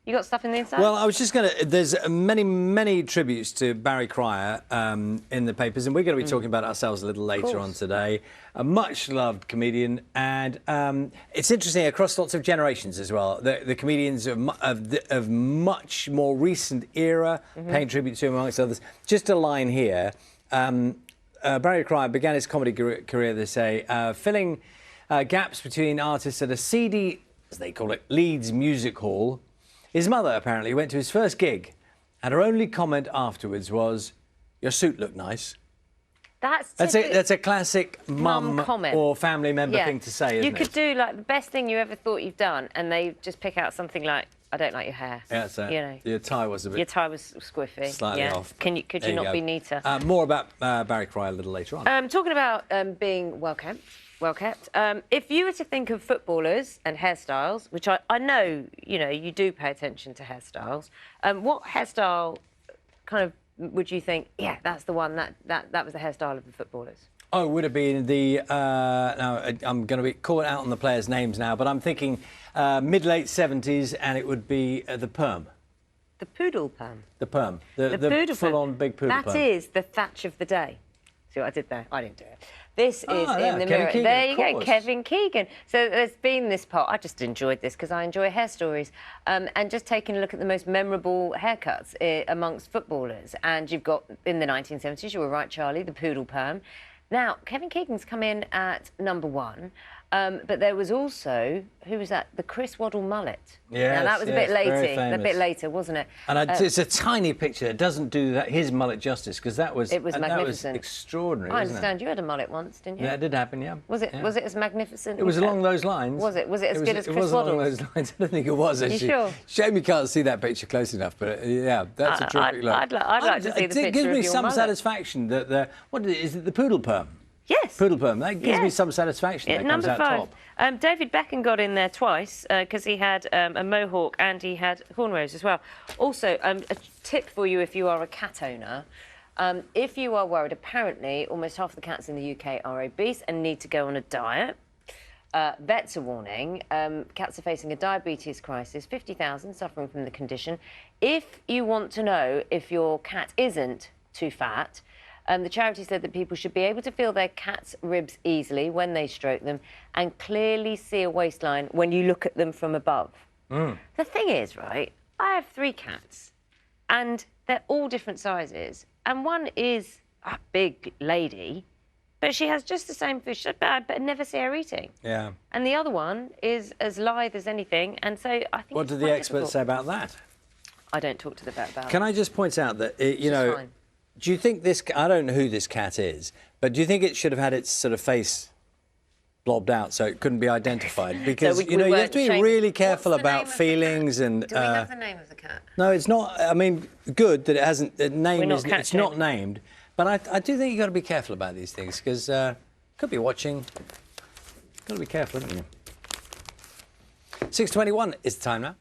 You got stuff in the inside? Well, I was just going to... There's many tributes to Barry Cryer in the papers, and we're going to be talking about ourselves a little later on today. A much-loved comedian, and it's interesting, across lots of generations as well. The comedians of much more recent era paying tribute to him, amongst others. Just a line here. Barry Cryer began his comedy career, they say, filling gaps between artists at a seedy, as they call it, Leeds music hall. His mother, apparently, went to his first gig, and her only comment afterwards was, "Your suit looked nice." That's a classic mum comment or family member thing to say, isn't it? You could do, like, the best thing you ever thought you've done, and they just pick out something like, "I don't like your hair." Yeah, that's it. You know, your tie was a bit... Your tie was squiffy. Slightly off. Could you not be neater? More about Barry Cryer a little later on. Talking about being well-kept. If you were to think of footballers and hairstyles, which I know, you do pay attention to hairstyles, what hairstyle kind of would you think, yeah, that's the one, that was the hairstyle of the footballers? Oh, it would have been the... now, I'm going to be calling out on the players' names now, but I'm thinking mid-late 70s, and it would be the perm. The poodle perm? The perm. The full-on big poodle perm. That is the Thatch of the day. See what I did there? I didn't do it. This is in the Kevin mirror. Keegan, there you go, Kevin Keegan. So there's been this part. I just enjoyed this because I enjoy hair stories. And just taking a look at the most memorable haircuts amongst footballers. And you've got, in the 1970s, you were right, Charlie, the poodle perm. Now, Kevin Keegan's come in at #1. But there was also, who was that? The Chris Waddle mullet. Yeah, that was a bit later, wasn't it? And it's a tiny picture. It doesn't do his mullet justice, because that was magnificent. That was extraordinary. I understand you had a mullet once, didn't you? Yeah, it did happen. Yeah. Was it as magnificent? It was along those lines. Was it? Was it as good as Chris Waddle's? It was along those lines. I don't think it was actually. You sure? Shame you can't see that picture close enough, but yeah, that's a terrific look. I'd like to see the picture of your mullet. It gives me some satisfaction that is it the poodle perm? Yes. Poodle perm. That gives me some satisfaction. That comes out top. David Beckham got in there twice because he had a mohawk and he had cornrows as well. Also, a tip for you if you are a cat owner. If you are worried, apparently almost half the cats in the UK are obese and need to go on a diet. Vets are warning. Cats are facing a diabetes crisis, 50,000 suffering from the condition. If you want to know if your cat isn't too fat, the charity said that people should be able to feel their cat's ribs easily when they stroke them and clearly see a waistline when you look at them from above. The thing is, right, I have 3 cats and they're all different sizes. And one is a big lady, but she has just the same fish, but I never see her eating. Yeah. And the other one is as lithe as anything. And so I think what do the experts say about that? I don't talk to the vet about it. Can I just point out that, do you think this... I don't know who this cat is, but do you think it should have had its sort of face blobbed out so it couldn't be identified? Because, you have to be really careful about feelings and... Do we have the name of the cat? No, it's not... I mean, good that it hasn't... The name is... It's not named. But I do think you've got to be careful about these things, because could be watching. Got to be careful, haven't you? 6:21 is the time now.